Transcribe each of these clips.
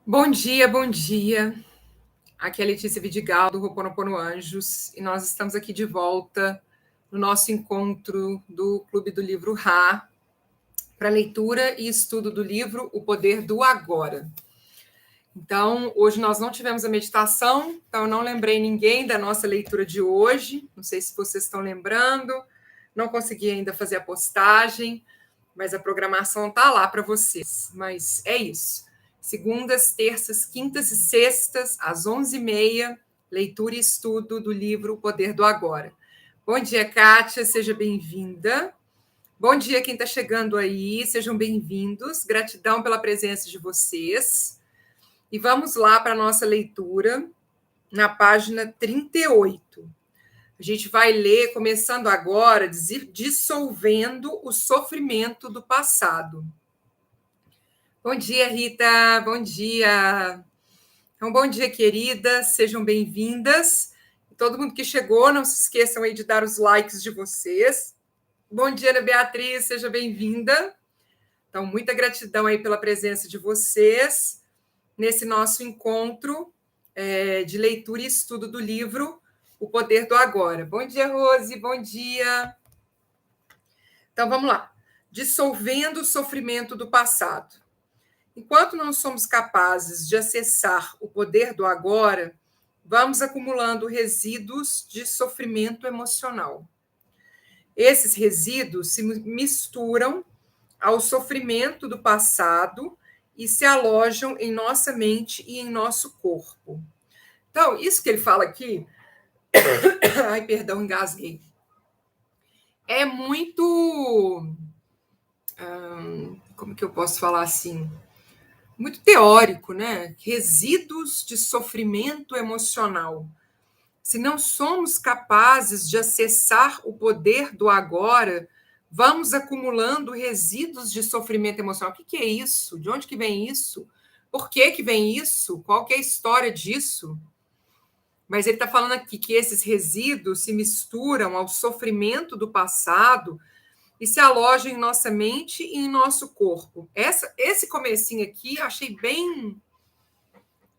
Bom dia, bom dia. Aqui é a Letícia Vidigal, do Ho'oponopono Anjos, e nós estamos aqui de volta no nosso encontro do Clube do Livro Ra, para leitura e estudo do livro O Poder do Agora. Então, hoje nós não tivemos a meditação, então eu não lembrei ninguém da nossa leitura de hoje, não sei se vocês estão lembrando, não consegui ainda fazer a postagem, mas a programação está lá para vocês. Mas é isso. Segundas, terças, quintas e sextas, às 11h30, leitura e estudo do livro O Poder do Agora. Bom dia, Kátia, seja bem-vinda. Bom dia quem está chegando aí, sejam bem-vindos. Gratidão pela presença de vocês. E vamos lá para a nossa leitura, na página 38. A gente vai ler, começando agora, dissolvendo o sofrimento do passado. Bom dia, Rita. Bom dia. Então, bom dia, queridas. Sejam bem-vindas. Todo mundo que chegou, não se esqueçam aí de dar os likes de vocês. Bom dia, Ana Beatriz. Seja bem-vinda. Então, muita gratidão aí pela presença de vocês nesse nosso encontro de leitura e estudo do livro O Poder do Agora. Bom dia, Rose. Bom dia. Então, vamos lá. Dissolvendo o sofrimento do passado. Enquanto não somos capazes de acessar o poder do agora, vamos acumulando resíduos de sofrimento emocional. Esses resíduos se misturam ao sofrimento do passado e se alojam em nossa mente e em nosso corpo. Então, isso que ele fala aqui, ai, perdão, engasguei, é muito, como que eu posso falar assim? Muito teórico, né? Resíduos de sofrimento emocional. Se não somos capazes de acessar o poder do agora, vamos acumulando resíduos de sofrimento emocional. O que é isso? De onde que vem isso? Por que vem isso? Qual que é a história disso? Mas ele está falando aqui que esses resíduos se misturam ao sofrimento do passado e se alojam em nossa mente e em nosso corpo. Esse comecinho aqui eu achei bem,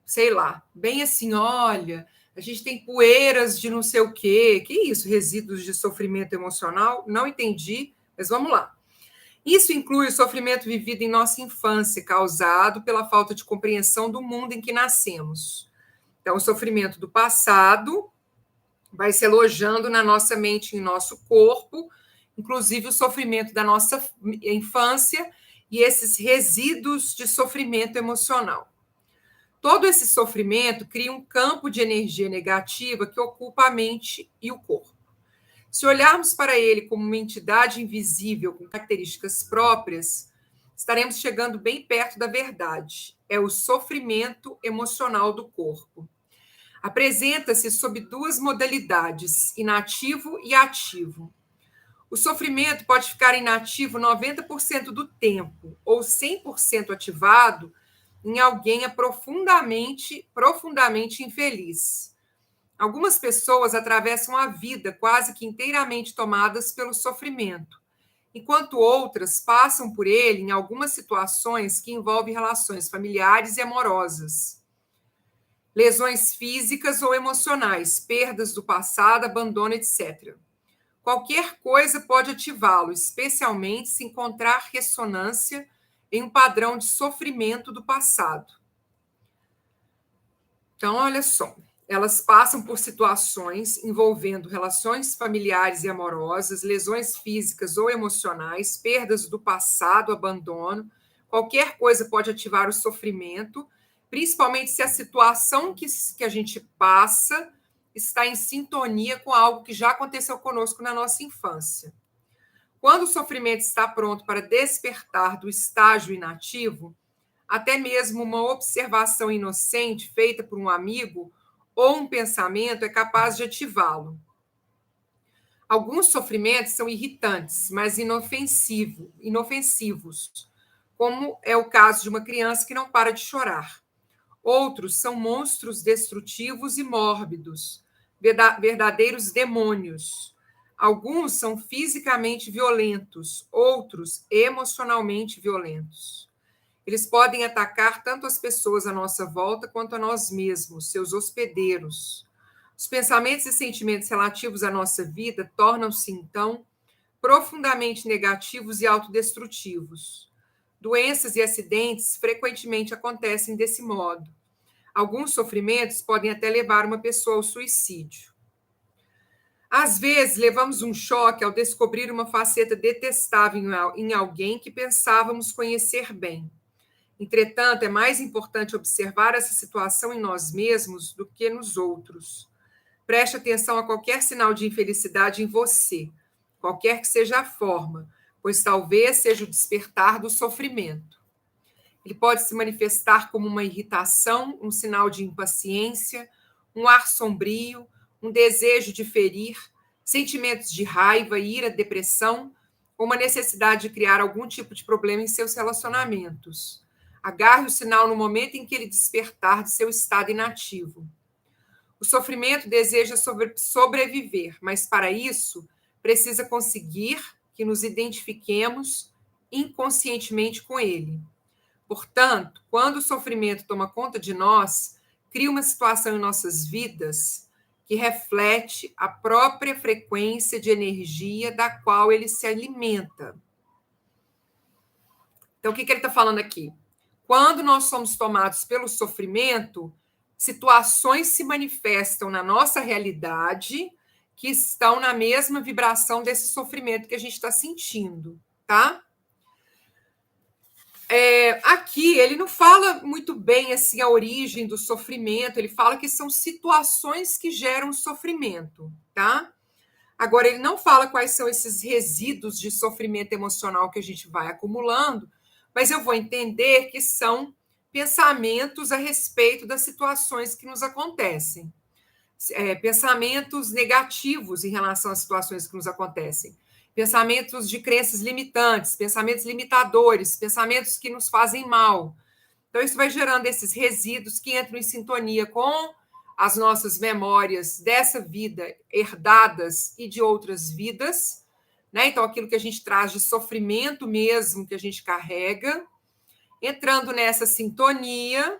sei lá, bem assim, olha, a gente tem poeiras de não sei o quê. Que isso? Resíduos de sofrimento emocional? Não entendi, mas vamos lá. Isso inclui o sofrimento vivido em nossa infância, causado pela falta de compreensão do mundo em que nascemos. Então, o sofrimento do passado vai se alojando na nossa mente e em nosso corpo, inclusive o sofrimento da nossa infância e esses resíduos de sofrimento emocional. Todo esse sofrimento cria um campo de energia negativa que ocupa a mente e o corpo. Se olharmos para ele como uma entidade invisível com características próprias, estaremos chegando bem perto da verdade. É o sofrimento emocional do corpo. Apresenta-se sob duas modalidades, inativo e ativo. O sofrimento pode ficar inativo 90% do tempo ou 100% ativado em alguém profundamente infeliz. Algumas pessoas atravessam a vida quase que inteiramente tomadas pelo sofrimento, enquanto outras passam por ele em algumas situações que envolvem relações familiares e amorosas. Lesões físicas ou emocionais, perdas do passado, abandono, etc. Qualquer coisa pode ativá-lo, especialmente se encontrar ressonância em um padrão de sofrimento do passado. Então, olha só, elas passam por situações envolvendo relações familiares e amorosas, lesões físicas ou emocionais, perdas do passado, abandono. Qualquer coisa pode ativar o sofrimento, principalmente se a situação que a gente passa está em sintonia com algo que já aconteceu conosco na nossa infância. Quando o sofrimento está pronto para despertar do estágio inativo, até mesmo uma observação inocente feita por um amigo ou um pensamento é capaz de ativá-lo. Alguns sofrimentos são irritantes, mas inofensivos, como é o caso de uma criança que não para de chorar. Outros são monstros destrutivos e mórbidos, verdadeiros demônios. Alguns são fisicamente violentos, outros emocionalmente violentos. Eles podem atacar tanto as pessoas à nossa volta quanto a nós mesmos, seus hospedeiros. Os pensamentos e sentimentos relativos à nossa vida tornam-se, então, profundamente negativos e autodestrutivos. Doenças e acidentes frequentemente acontecem desse modo. Alguns sofrimentos podem até levar uma pessoa ao suicídio. Às vezes, levamos um choque ao descobrir uma faceta detestável em alguém que pensávamos conhecer bem. Entretanto, é mais importante observar essa situação em nós mesmos do que nos outros. Preste atenção a qualquer sinal de infelicidade em você, qualquer que seja a forma, pois talvez seja o despertar do sofrimento. Ele pode se manifestar como uma irritação, um sinal de impaciência, um ar sombrio, um desejo de ferir, sentimentos de raiva, ira, depressão, ou uma necessidade de criar algum tipo de problema em seus relacionamentos. Agarre o sinal no momento em que ele despertar de seu estado inativo. O sofrimento deseja sobreviver, mas para isso precisa conseguir que nos identifiquemos inconscientemente com ele. Portanto, quando o sofrimento toma conta de nós, cria uma situação em nossas vidas que reflete a própria frequência de energia da qual ele se alimenta. Então, o que ele está falando aqui? Quando nós somos tomados pelo sofrimento, situações se manifestam na nossa realidade que estão na mesma vibração desse sofrimento que a gente está sentindo, tá? Aqui ele não fala muito bem assim a origem do sofrimento, ele fala que são situações que geram sofrimento, tá? Agora, ele não fala quais são esses resíduos de sofrimento emocional que a gente vai acumulando, mas eu vou entender que são pensamentos a respeito das situações que nos acontecem. Pensamentos negativos em relação às situações que nos acontecem. Pensamentos de crenças limitantes, pensamentos limitadores, pensamentos que nos fazem mal. Então, isso vai gerando esses resíduos que entram em sintonia com as nossas memórias dessa vida herdadas e de outras vidas, né? Então, aquilo que a gente traz de sofrimento mesmo que a gente carrega, entrando nessa sintonia,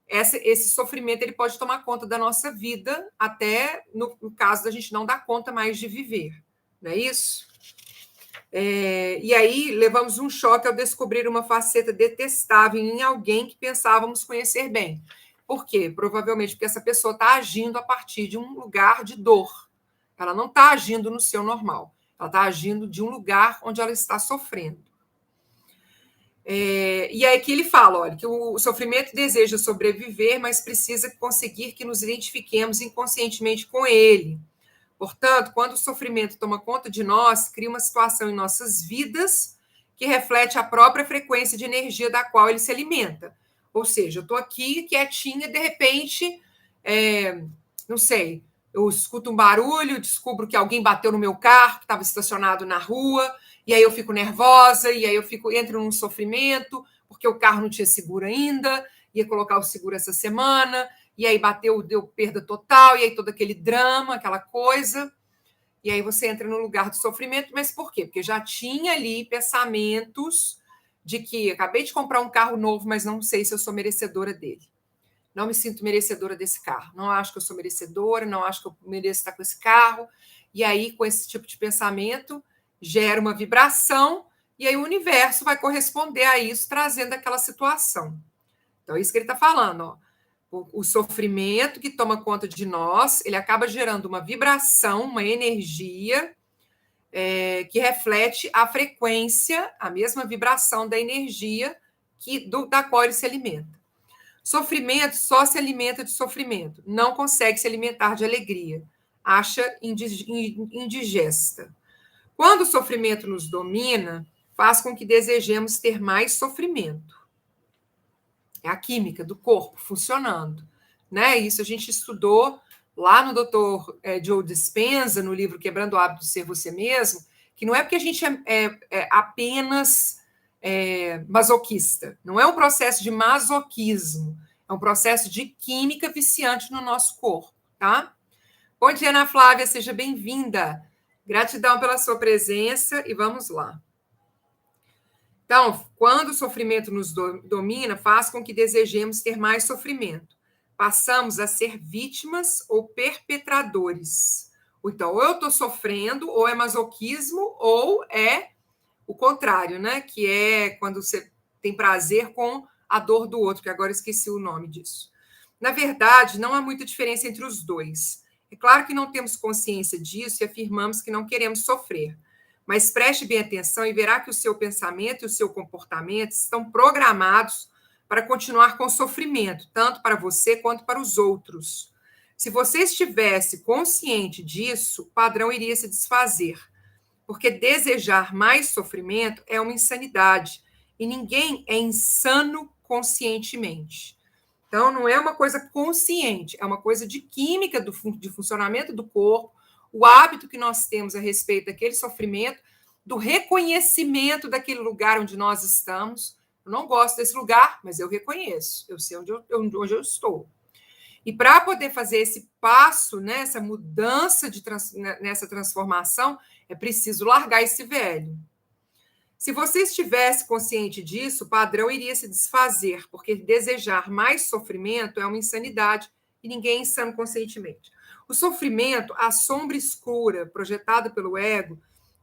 esse sofrimento ele pode tomar conta da nossa vida, até no caso da gente não dar conta mais de viver, não é isso? E aí levamos um choque ao descobrir uma faceta detestável em alguém que pensávamos conhecer bem. Por quê? Provavelmente porque essa pessoa está agindo a partir de um lugar de dor. Ela não está agindo no seu normal. Ela está agindo de um lugar onde ela está sofrendo. E aí que ele fala, olha, que o sofrimento deseja sobreviver, mas precisa conseguir que nos identifiquemos inconscientemente com ele. Portanto, quando o sofrimento toma conta de nós, cria uma situação em nossas vidas que reflete a própria frequência de energia da qual ele se alimenta. Ou seja, eu estou aqui quietinha, de repente, não sei, eu escuto um barulho, descubro que alguém bateu no meu carro, que estava estacionado na rua, e aí eu fico nervosa, e aí entro num sofrimento, porque o carro não tinha seguro ainda, ia colocar o seguro essa semana, e aí deu perda total, e aí todo aquele drama, aquela coisa, e aí você entra no lugar do sofrimento, mas por quê? Porque já tinha ali pensamentos de que acabei de comprar um carro novo, mas não sei se eu sou merecedora dele. Não me sinto merecedora desse carro, não acho que eu sou merecedora, não acho que eu mereço estar com esse carro, e aí com esse tipo de pensamento gera uma vibração, e aí o universo vai corresponder a isso, trazendo aquela situação. Então, é isso que ele está falando, ó. O sofrimento que toma conta de nós, ele acaba gerando uma vibração, uma energia que reflete a frequência, a mesma vibração da energia da qual ele se alimenta. Sofrimento só se alimenta de sofrimento, não consegue se alimentar de alegria, acha indigesta. Quando o sofrimento nos domina, faz com que desejemos ter mais sofrimento. É a química do corpo funcionando, né? Isso a gente estudou lá no Dr. Joe Dispenza, no livro Quebrando o Hábito de Ser Você Mesmo, que não é porque a gente é apenas masoquista, não é um processo de masoquismo, é um processo de química viciante no nosso corpo, tá? Bom dia, Ana Flávia, seja bem-vinda. Gratidão pela sua presença e vamos lá. Então, quando o sofrimento nos domina, faz com que desejemos ter mais sofrimento. Passamos a ser vítimas ou perpetradores. Então, ou eu estou sofrendo, ou é masoquismo, ou é o contrário, né? Que é quando você tem prazer com a dor do outro, que agora eu esqueci o nome disso. Na verdade, não há muita diferença entre os dois. É claro que não temos consciência disso e afirmamos que não queremos sofrer. Mas preste bem atenção e verá que o seu pensamento e o seu comportamento estão programados para continuar com o sofrimento, tanto para você quanto para os outros. Se você estivesse consciente disso, o padrão iria se desfazer. Porque desejar mais sofrimento é uma insanidade. E ninguém é insano conscientemente. Então, não é uma coisa consciente, é uma coisa de química de funcionamento do corpo, o hábito que nós temos a respeito daquele sofrimento, do reconhecimento daquele lugar onde nós estamos. Eu não gosto desse lugar, mas eu reconheço, eu sei onde eu estou. E para poder fazer esse passo, né, essa mudança nessa transformação, é preciso largar esse velho. Se você estivesse consciente disso, o padrão iria se desfazer, porque desejar mais sofrimento é uma insanidade e ninguém é insano conscientemente. O sofrimento, a sombra escura projetada pelo ego,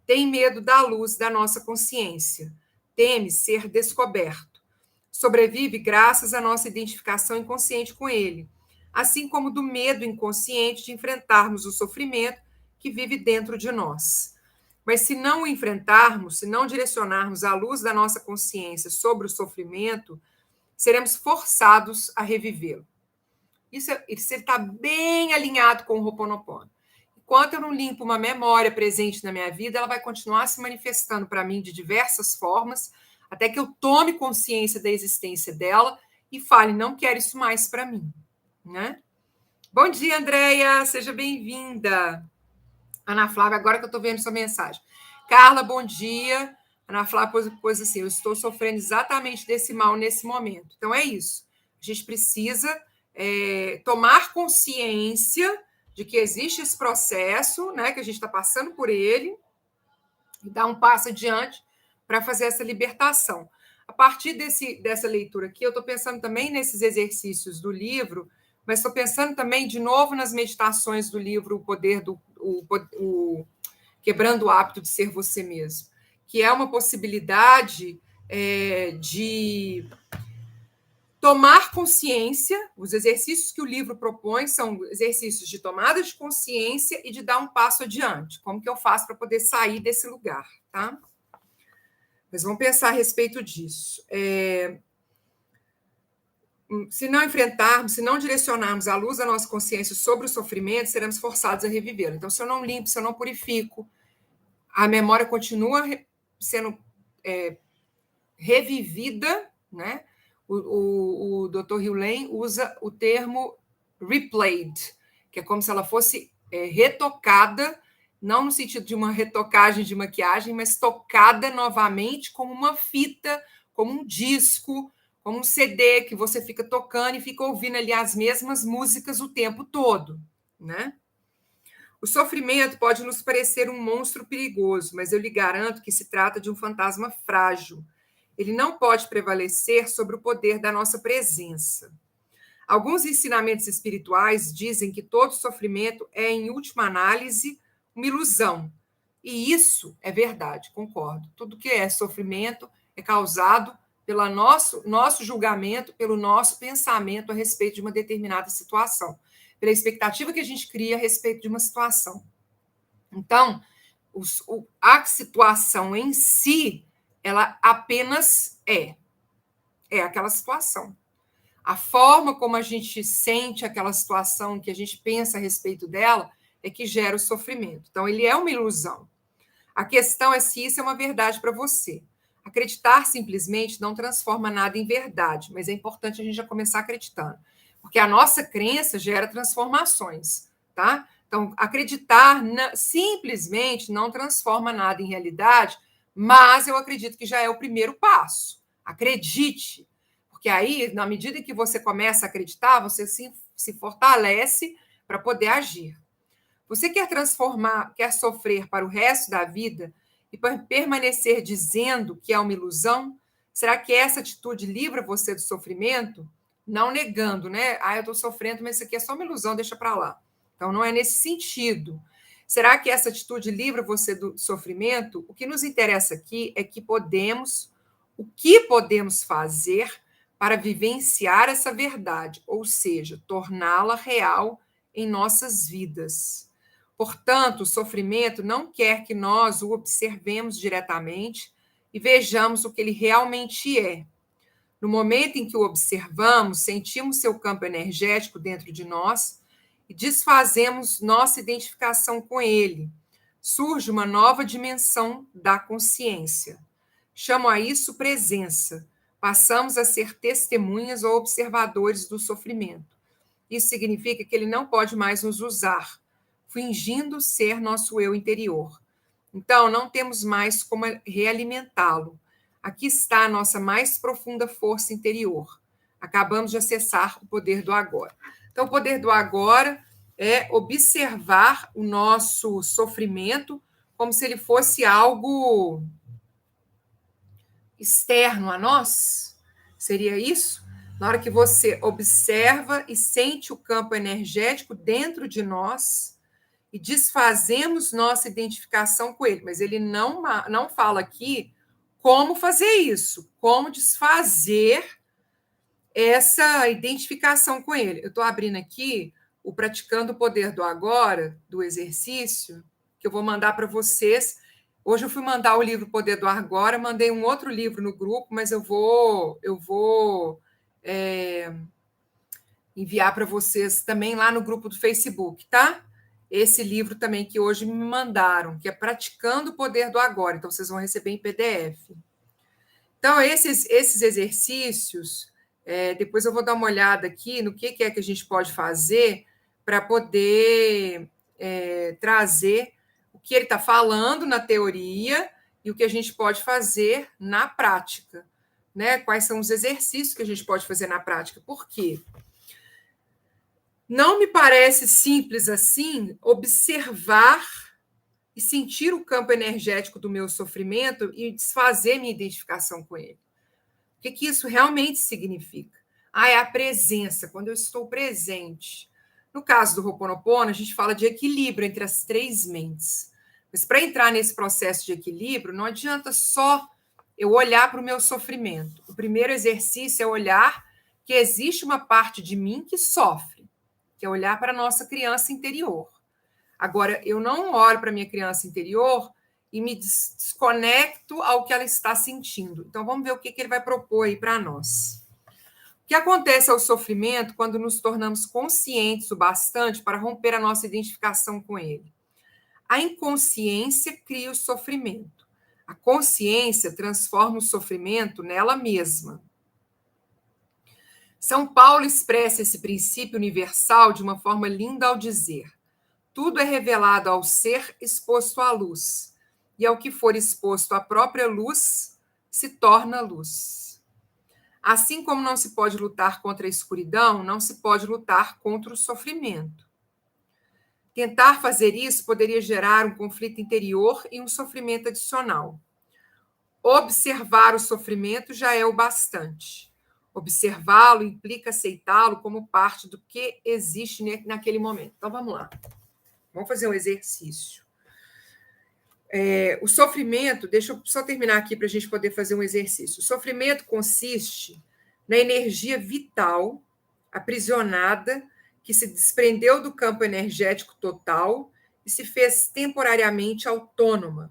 tem medo da luz da nossa consciência, teme ser descoberto. Sobrevive graças à nossa identificação inconsciente com ele, assim como do medo inconsciente de enfrentarmos o sofrimento que vive dentro de nós. Mas se não o enfrentarmos, se não direcionarmos a luz da nossa consciência sobre o sofrimento, seremos forçados a revivê-lo. Isso está bem alinhado com o Ho'oponopono. Enquanto eu não limpo uma memória presente na minha vida, ela vai continuar se manifestando para mim de diversas formas, até que eu tome consciência da existência dela e fale, não quero isso mais para mim. Né? Bom dia, Andréia, seja bem-vinda. Ana Flávia, agora que eu estou vendo sua mensagem. Carla, bom dia. Ana Flávia pôs assim, eu estou sofrendo exatamente desse mal nesse momento. Então, é isso. A gente precisa tomar consciência de que existe esse processo, né, que a gente está passando por ele, e dar um passo adiante para fazer essa libertação. A partir dessa leitura aqui, eu estou pensando também nesses exercícios do livro, mas estou pensando também, de novo, nas meditações do livro O Poder Quebrando o Hábito de Ser Você Mesmo, que é uma possibilidade de tomar consciência. Os exercícios que o livro propõe são exercícios de tomada de consciência e de dar um passo adiante. Como que eu faço para poder sair desse lugar, tá? Mas vamos pensar a respeito disso. Se não enfrentarmos, se não direcionarmos a luz da nossa consciência sobre o sofrimento, seremos forçados a revivê-lo. Então, se eu não limpo, se eu não purifico, a memória continua sendo revivida, né? O Dr. Hewlett usa o termo replayed, que é como se ela fosse retocada, não no sentido de uma retocagem de maquiagem, mas tocada novamente como uma fita, como um disco, como um CD que você fica tocando e fica ouvindo ali as mesmas músicas o tempo todo, né? O sofrimento pode nos parecer um monstro perigoso, mas eu lhe garanto que se trata de um fantasma frágil. Ele não pode prevalecer sobre o poder da nossa presença. Alguns ensinamentos espirituais dizem que todo sofrimento é, em última análise, uma ilusão. E isso é verdade, concordo. Tudo que é sofrimento é causado pelo nosso julgamento, pelo nosso pensamento a respeito de uma determinada situação, pela expectativa que a gente cria a respeito de uma situação. Então, a situação em si, ela apenas é aquela situação. A forma como a gente sente aquela situação, que a gente pensa a respeito dela, é que gera o sofrimento. Então, ele é uma ilusão. A questão é se isso é uma verdade para você. Acreditar simplesmente não transforma nada em verdade, mas é importante a gente já começar acreditando, porque a nossa crença gera transformações, tá? Então, acreditar simplesmente não transforma nada em realidade, mas eu acredito que já é o primeiro passo. Acredite, porque aí, na medida em que você começa a acreditar, você se fortalece para poder agir. Você quer transformar, quer sofrer para o resto da vida, e permanecer dizendo que é uma ilusão? Será que essa atitude livra você do sofrimento? Não negando, né? Eu estou sofrendo, mas isso aqui é só uma ilusão, deixa para lá. Então, não é nesse sentido. Será que essa atitude livra você do sofrimento? O que nos interessa aqui é que o que podemos fazer para vivenciar essa verdade, ou seja, torná-la real em nossas vidas. Portanto, o sofrimento não quer que nós o observemos diretamente e vejamos o que ele realmente é. No momento em que o observamos, sentimos seu campo energético dentro de nós e desfazemos nossa identificação com ele. Surge uma nova dimensão da consciência. Chamo a isso presença. Passamos a ser testemunhas ou observadores do sofrimento. Isso significa que ele não pode mais nos usar, fingindo ser nosso eu interior. Então, não temos mais como realimentá-lo. Aqui está a nossa mais profunda força interior. Acabamos de acessar o poder do agora. Então, o poder do agora é observar o nosso sofrimento como se ele fosse algo externo a nós. Seria isso? Na hora que você observa e sente o campo energético dentro de nós e desfazemos nossa identificação com ele. Mas ele não fala aqui como fazer isso, como desfazer essa identificação com ele. Eu estou abrindo aqui o Praticando o Poder do Agora, do exercício, que eu vou mandar para vocês. Hoje eu fui mandar o livro Poder do Agora, mandei um outro livro no grupo, mas eu vou enviar para vocês também lá no grupo do Facebook, tá? Esse livro também que hoje me mandaram, que é Praticando o Poder do Agora. Então, vocês vão receber em PDF. Então, esses exercícios, depois eu vou dar uma olhada aqui no que é que a gente pode fazer para poder trazer o que ele está falando na teoria e o que a gente pode fazer na prática. Né? Quais são os exercícios que a gente pode fazer na prática? Por quê? Não me parece simples assim observar e sentir o campo energético do meu sofrimento e desfazer minha identificação com ele. O que isso realmente significa? É a presença, quando eu estou presente. No caso do Ho'oponopono, a gente fala de equilíbrio entre as três mentes. Mas para entrar nesse processo de equilíbrio, não adianta só eu olhar para o meu sofrimento. O primeiro exercício é olhar que existe uma parte de mim que sofre, que é olhar para a nossa criança interior. Agora, eu não olho para a minha criança interior e me desconecto ao que ela está sentindo. Então, vamos ver o que ele vai propor aí para nós. O que acontece ao sofrimento quando nos tornamos conscientes o bastante para romper a nossa identificação com ele? A inconsciência cria o sofrimento. A consciência transforma o sofrimento nela mesma. São Paulo expressa esse princípio universal de uma forma linda ao dizer: tudo é revelado ao ser exposto à luz, e ao que for exposto à própria luz se torna luz. Assim como não se pode lutar contra a escuridão, não se pode lutar contra o sofrimento. Tentar fazer isso poderia gerar um conflito interior e um sofrimento adicional. Observar o sofrimento já é o bastante. Observá-lo implica aceitá-lo como parte do que existe naquele momento. Então, vamos lá. Vamos fazer um exercício. O sofrimento, deixa eu só terminar aqui para a gente poder fazer um exercício. O sofrimento consiste na energia vital aprisionada que se desprendeu do campo energético total e se fez temporariamente autônoma,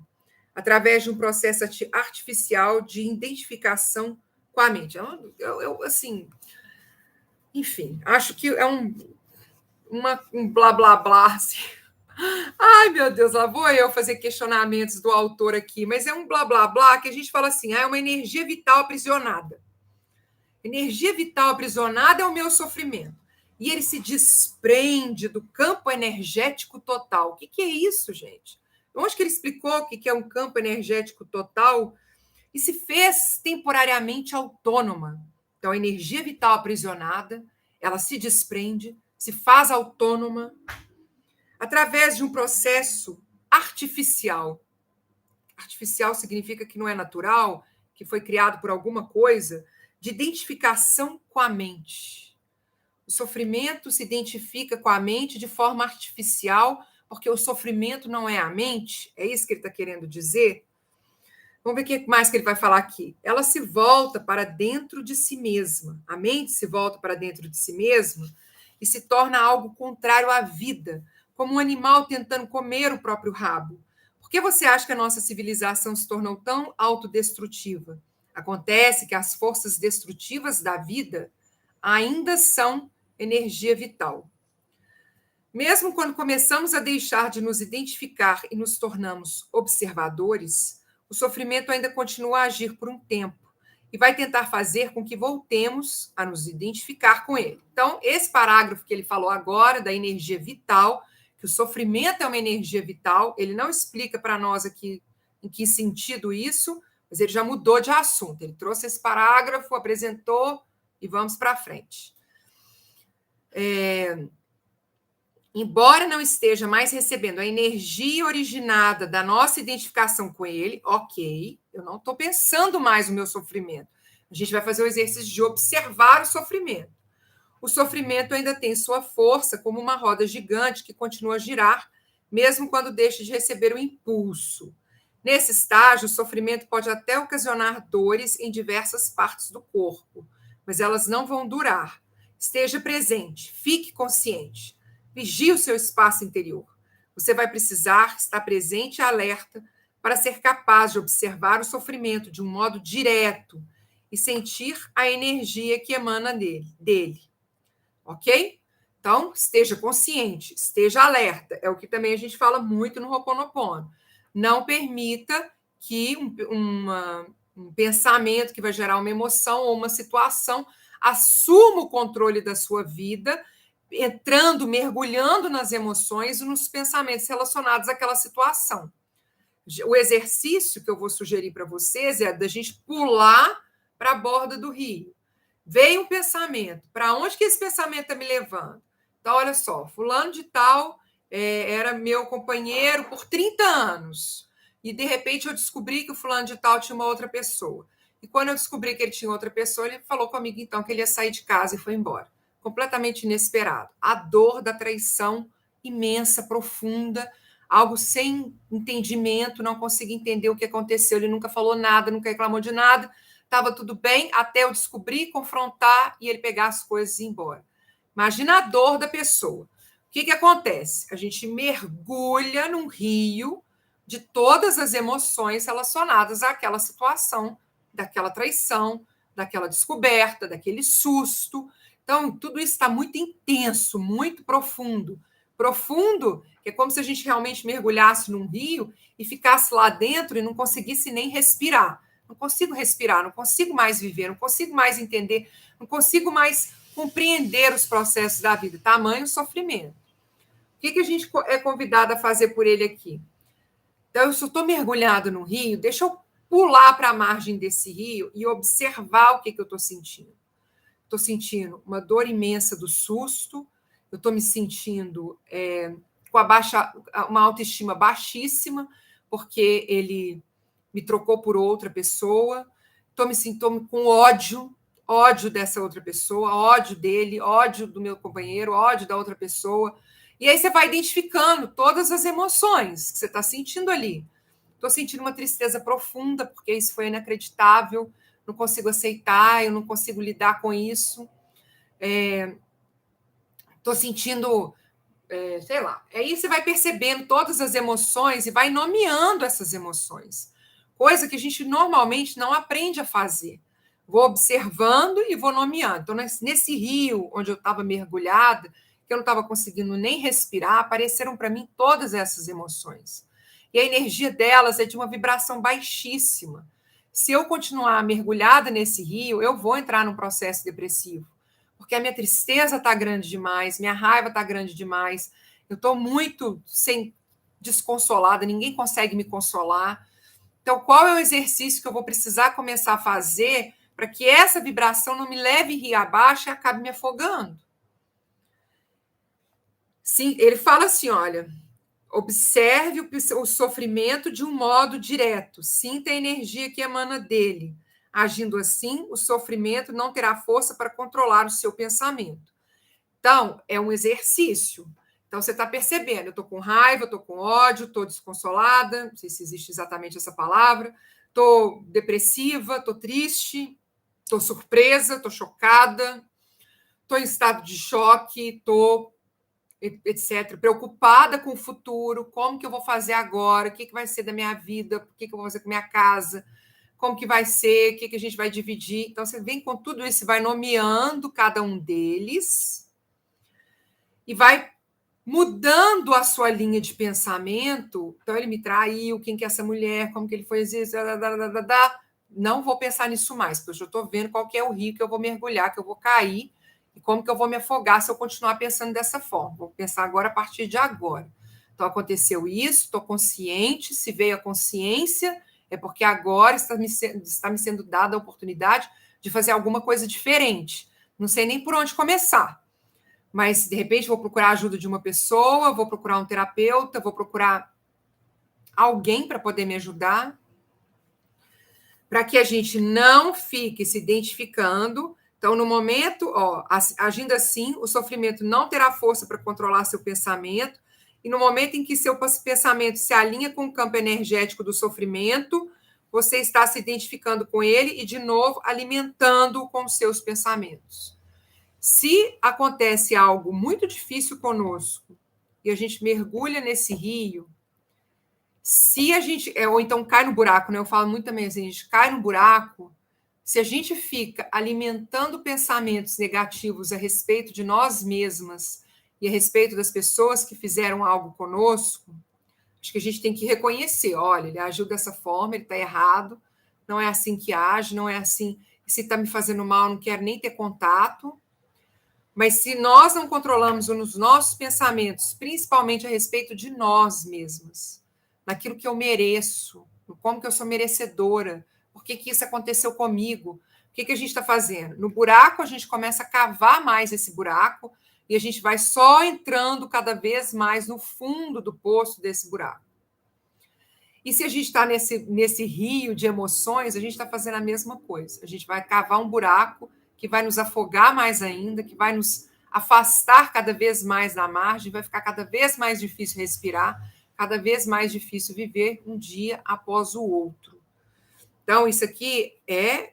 através de um processo artificial de identificação com a mente. Assim, enfim, acho que é um blá, blá, blá, assim. Ai, meu Deus, lá vou eu fazer questionamentos do autor aqui, mas é um blá, blá, blá que a gente fala assim, é uma energia vital aprisionada. Energia vital aprisionada é o meu sofrimento. E ele se desprende do campo energético total. O que é isso, gente? Onde que ele explicou o que é um campo energético total e se fez temporariamente autônoma? Então, a energia vital aprisionada, ela se desprende, se faz autônoma através de um processo artificial. artificial significa que não é natural, que foi criado por alguma coisa, de identificação com a mente. O sofrimento se identifica com a mente de forma artificial, porque o sofrimento não é a mente, é isso que ele está querendo dizer? Vamos ver o que mais que ele vai falar aqui. Ela se volta para dentro de si mesma. A mente se volta para dentro de si mesma e se torna algo contrário à vida, como um animal tentando comer o próprio rabo. Por que você acha que a nossa civilização se tornou tão autodestrutiva? Acontece que as forças destrutivas da vida ainda são energia vital. Mesmo quando começamos a deixar de nos identificar e nos tornamos observadores, o sofrimento ainda continua a agir por um tempo e vai tentar fazer com que voltemos a nos identificar com ele. Então, esse parágrafo que ele falou agora, da energia vital, que o sofrimento é uma energia vital, ele não explica para nós aqui em que sentido isso, mas ele já mudou de assunto. Ele trouxe esse parágrafo, apresentou e vamos para frente. Embora não esteja mais recebendo a energia originada da nossa identificação com ele, ok, eu não estou pensando mais no meu sofrimento. A gente vai fazer o exercício de observar o sofrimento. O sofrimento ainda tem sua força como uma roda gigante que continua a girar, mesmo quando deixa de receber o impulso. Nesse estágio, o sofrimento pode até ocasionar dores em diversas partes do corpo, mas elas não vão durar. Esteja presente, fique consciente. Vigie o seu espaço interior. Você vai precisar estar presente e alerta para ser capaz de observar o sofrimento de um modo direto e sentir a energia que emana dele. Ok? Então, esteja consciente, esteja alerta. É o que também a gente fala muito no Ho'oponopono. Não permita que um pensamento que vai gerar uma emoção ou uma situação assuma o controle da sua vida, entrando, mergulhando nas emoções e nos pensamentos relacionados àquela situação. O exercício que eu vou sugerir para vocês é da gente pular para a borda do rio. Veio um pensamento. Para onde que esse pensamento está me levando? Então, olha só, fulano de tal era meu companheiro por 30 anos. E, de repente, eu descobri que o fulano de tal tinha uma outra pessoa. E quando eu descobri que ele tinha outra pessoa, ele falou comigo, então, que ele ia sair de casa e foi embora. Completamente inesperado. A dor da traição imensa, profunda, algo sem entendimento, não consegui entender o que aconteceu. Ele nunca falou nada, nunca reclamou de nada. Estava tudo bem até eu descobrir, confrontar e ele pegar as coisas e ir embora. Imagina a dor da pessoa. O que acontece? A gente mergulha num rio de todas as emoções relacionadas àquela situação, daquela traição, daquela descoberta, daquele susto. Então, tudo isso está muito intenso, muito profundo. Profundo, que é como se a gente realmente mergulhasse num rio e ficasse lá dentro e não conseguisse nem respirar. Não consigo respirar, não consigo mais viver, não consigo mais entender, não consigo mais compreender os processos da vida. Tamanho sofrimento. O que a gente é convidado a fazer por ele aqui? Então, eu estou mergulhado no rio, deixa eu pular para a margem desse rio e observar o que eu estou sentindo. Estou sentindo uma dor imensa do susto, eu estou me sentindo com uma autoestima baixíssima, porque ele me trocou por outra pessoa, estou me sentindo com ódio dessa outra pessoa, ódio dele, ódio do meu companheiro, ódio da outra pessoa. E aí você vai identificando todas as emoções que você está sentindo ali. Estou sentindo uma tristeza profunda, porque isso foi inacreditável, não consigo aceitar, eu não consigo lidar com isso. Estou sentindo, sei lá. Aí você vai percebendo todas as emoções e vai nomeando essas emoções. Coisa que a gente normalmente não aprende a fazer. Vou observando e vou nomeando. Então, nesse rio onde eu estava mergulhada, que eu não estava conseguindo nem respirar, apareceram para mim todas essas emoções. E a energia delas é de uma vibração baixíssima. Se eu continuar mergulhada nesse rio, eu vou entrar num processo depressivo. Porque a minha tristeza está grande demais, minha raiva está grande demais, eu estou muito desconsolada, ninguém consegue me consolar. Então, qual é o exercício que eu vou precisar começar a fazer para que essa vibração não me leve rio abaixo e acabe me afogando? Sim, ele fala assim, olha, Observe o sofrimento de um modo direto. Sinta a energia que emana dele. Agindo assim, o sofrimento não terá força para controlar o seu pensamento. Então, é um exercício. Então, você está percebendo, eu estou com raiva, estou com ódio, estou desconsolada, não sei se existe exatamente essa palavra, estou depressiva, estou triste, estou surpresa, estou chocada, estou em estado de choque, estou, etc., preocupada com o futuro, como que eu vou fazer agora, o que vai ser da minha vida, o que eu vou fazer com a minha casa, como que vai ser, o que a gente vai dividir. Então, você vem com tudo isso, vai nomeando cada um deles e vai mudando a sua linha de pensamento. Então, ele me traiu, quem que é essa mulher, como que ele foi... Não vou pensar nisso mais, porque eu já estou vendo qual que é o rio que eu vou mergulhar, que eu vou cair, e como que eu vou me afogar se eu continuar pensando dessa forma. Vou pensar agora a partir de agora. Então, aconteceu isso, estou consciente, se veio a consciência, é porque agora está me sendo dada a oportunidade de fazer alguma coisa diferente. Não sei nem por onde começar, mas, de repente, vou procurar a ajuda de uma pessoa, vou procurar um terapeuta, vou procurar alguém para poder me ajudar, para que a gente não fique se identificando. Então, no momento, agindo assim, o sofrimento não terá força para controlar seu pensamento, e no momento em que seu pensamento se alinha com o campo energético do sofrimento, você está se identificando com ele e, de novo, alimentando com seus pensamentos. Se acontece algo muito difícil conosco e a gente mergulha nesse rio, se a gente... ou então cai no buraco, né? Eu falo muito também assim, a gente cai no buraco, se a gente fica alimentando pensamentos negativos a respeito de nós mesmas e a respeito das pessoas que fizeram algo conosco, acho que a gente tem que reconhecer, olha, ele agiu dessa forma, ele está errado, não é assim que age, não é assim, se está me fazendo mal, não quero nem ter contato. Mas se nós não controlamos os nossos pensamentos, principalmente a respeito de nós mesmas, naquilo que eu mereço, como que eu sou merecedora, por que isso aconteceu comigo, o que a gente está fazendo? No buraco, a gente começa a cavar mais esse buraco e a gente vai só entrando cada vez mais no fundo do poço desse buraco. E se a gente está nesse rio de emoções, a gente está fazendo a mesma coisa. A gente vai cavar um buraco que vai nos afogar mais ainda, que vai nos afastar cada vez mais da margem, vai ficar cada vez mais difícil respirar, cada vez mais difícil viver um dia após o outro. Então, isso aqui é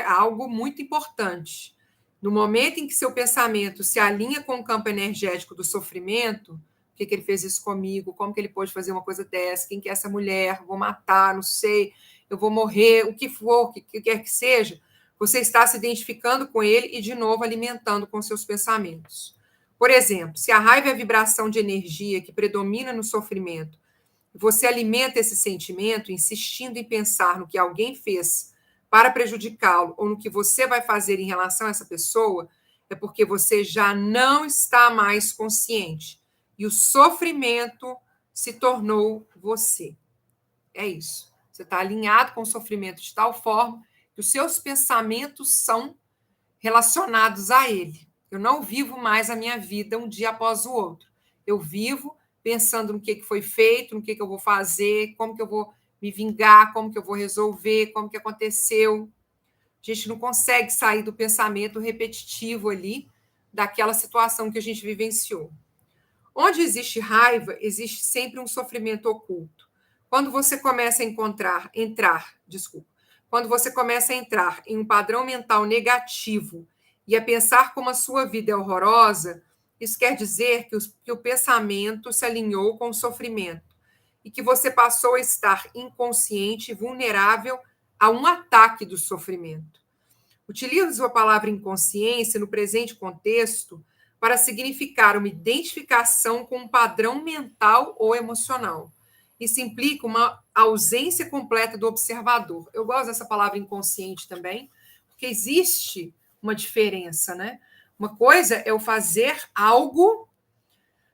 algo muito importante. No momento em que seu pensamento se alinha com o campo energético do sofrimento, por que ele fez isso comigo, como que ele pôde fazer uma coisa dessa, quem que é essa mulher, vou matar, não sei, eu vou morrer, o que for, o que quer que seja, você está se identificando com ele e, de novo, alimentando com seus pensamentos. Por exemplo, se a raiva é a vibração de energia que predomina no sofrimento, você alimenta esse sentimento insistindo em pensar no que alguém fez para prejudicá-lo ou no que você vai fazer em relação a essa pessoa, é porque você já não está mais consciente. E o sofrimento se tornou você. É isso. Você está alinhado com o sofrimento de tal forma que os seus pensamentos são relacionados a ele. Eu não vivo mais a minha vida um dia após o outro. Eu vivo pensando no que foi feito, no que eu vou fazer, como que eu vou me vingar, como que eu vou resolver, como que aconteceu. A gente não consegue sair do pensamento repetitivo ali daquela situação que a gente vivenciou. Onde existe raiva, existe sempre um sofrimento oculto. Quando você começa a quando você começa a entrar em um padrão mental negativo e a pensar como a sua vida é horrorosa, isso quer dizer que o pensamento se alinhou com o sofrimento e que você passou a estar inconsciente e vulnerável a um ataque do sofrimento. Utilizo a palavra inconsciência no presente contexto para significar uma identificação com um padrão mental ou emocional. Isso implica uma ausência completa do observador. Eu gosto dessa palavra inconsciente também, porque existe uma diferença, né? Uma coisa é eu fazer algo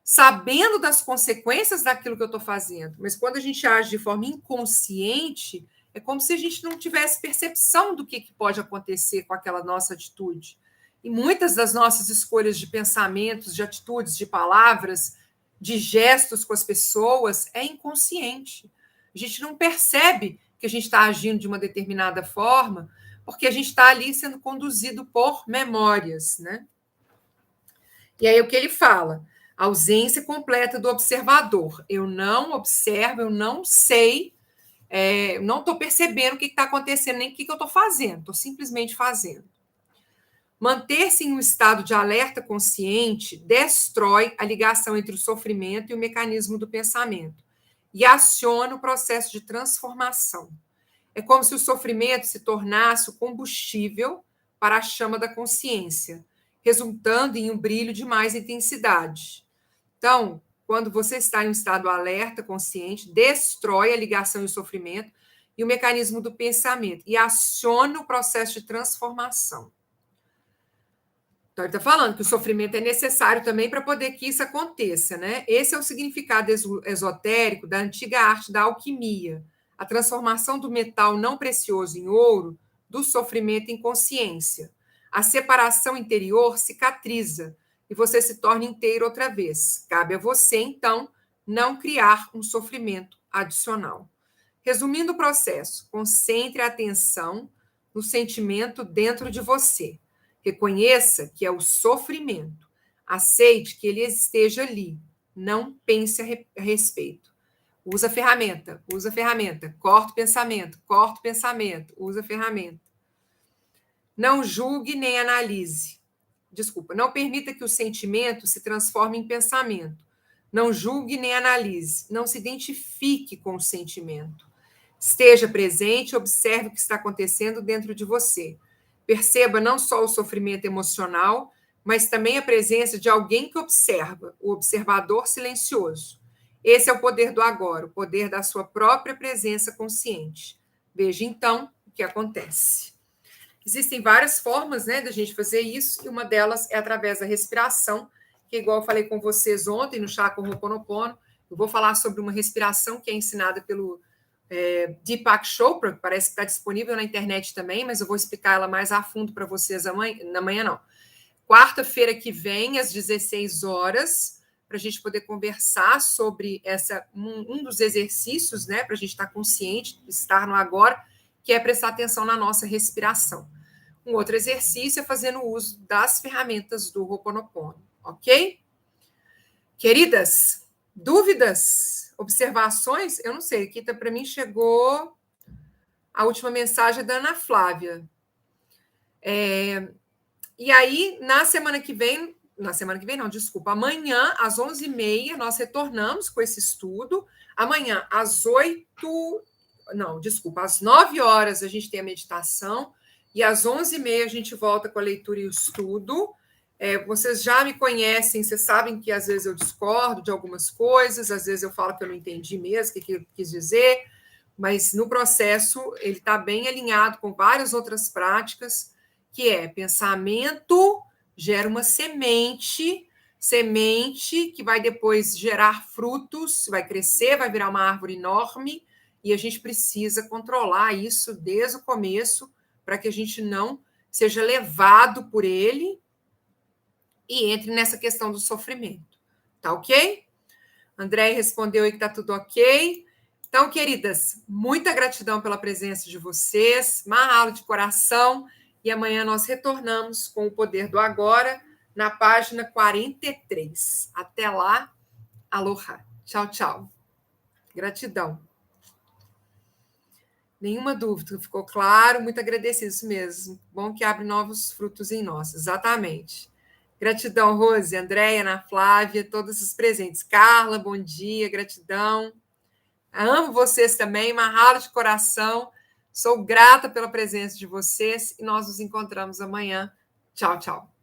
sabendo das consequências daquilo que eu estou fazendo, mas quando a gente age de forma inconsciente, é como se a gente não tivesse percepção do que pode acontecer com aquela nossa atitude. E muitas das nossas escolhas de pensamentos, de atitudes, de palavras, de gestos com as pessoas é inconsciente. A gente não percebe que a gente está agindo de uma determinada forma, porque a gente está ali sendo conduzido por memórias, né? E aí o que ele fala? A ausência completa do observador. Eu não observo, eu não sei, não estou percebendo o que está acontecendo, nem o que eu estou fazendo, estou simplesmente fazendo. Manter-se em um estado de alerta consciente destrói a ligação entre o sofrimento e o mecanismo do pensamento e aciona o processo de transformação. É como se o sofrimento se tornasse o combustível para a chama da consciência, resultando em um brilho de mais intensidade. Então, quando você está em um estado alerta consciente, destrói a ligação e o sofrimento e o mecanismo do pensamento e aciona o processo de transformação. Então, ele está falando que o sofrimento é necessário também para poder que isso aconteça, né? Esse é o significado esotérico da antiga arte da alquimia, a transformação do metal não precioso em ouro, do sofrimento em consciência. A separação interior cicatriza e você se torna inteiro outra vez. Cabe a você, então, não criar um sofrimento adicional. Resumindo o processo, concentre a atenção no sentimento dentro de você. Reconheça que é o sofrimento. Aceite que ele esteja ali. Não pense a respeito. Usa a ferramenta, usa a ferramenta. Corta o pensamento, usa a ferramenta. Não julgue nem analise. Desculpa, não permita que o sentimento se transforme em pensamento. Não julgue nem analise. Não se identifique com o sentimento. Esteja presente e observe o que está acontecendo dentro de você. Perceba não só o sofrimento emocional, mas também a presença de alguém que observa, o observador silencioso. Esse é o poder do agora, o poder da sua própria presença consciente. Veja, então, o que acontece. Existem várias formas, né, da gente fazer isso, e uma delas é através da respiração, que, igual eu falei com vocês ontem no Chakra Ho'oponopono, eu vou falar sobre uma respiração que é ensinada pelo Deepak Chopra, que parece que está disponível na internet também, mas eu vou explicar ela mais a fundo para vocês amanhã, quarta-feira que vem, às 16 horas, para a gente poder conversar sobre um dos exercícios, né, para a gente estar consciente, estar no agora, que é prestar atenção na nossa respiração. Um outro exercício é fazendo uso das ferramentas do Ho'oponopono, ok? Queridas, dúvidas, observações? Eu não sei, aqui para mim chegou a última mensagem da Ana Flávia. E aí, amanhã, às 11h30, nós retornamos com esse estudo. Amanhã, às 9 horas, a gente tem a meditação, e às 11h30 a gente volta com a leitura e o estudo. Vocês já me conhecem, vocês sabem que às vezes eu discordo de algumas coisas, às vezes eu falo que eu não entendi mesmo o que eu quis dizer, mas no processo ele está bem alinhado com várias outras práticas, que é pensamento gera uma semente que vai depois gerar frutos, vai crescer, vai virar uma árvore enorme, e a gente precisa controlar isso desde o começo, para que a gente não seja levado por ele e entre nessa questão do sofrimento. Tá ok? André respondeu aí que tá tudo ok. Então, queridas, muita gratidão pela presença de vocês, mahalo de coração, e amanhã nós retornamos com o Poder do Agora, na página 43. Até lá, aloha. Tchau, tchau. Gratidão. Nenhuma dúvida, ficou claro, muito agradecido, isso mesmo. Bom que abre novos frutos em nós, exatamente. Gratidão, Rose, Andréia, Ana Flávia, todos os presentes. Carla, bom dia, gratidão. Amo vocês também, mahalo de coração. Sou grata pela presença de vocês e nós nos encontramos amanhã. Tchau, tchau.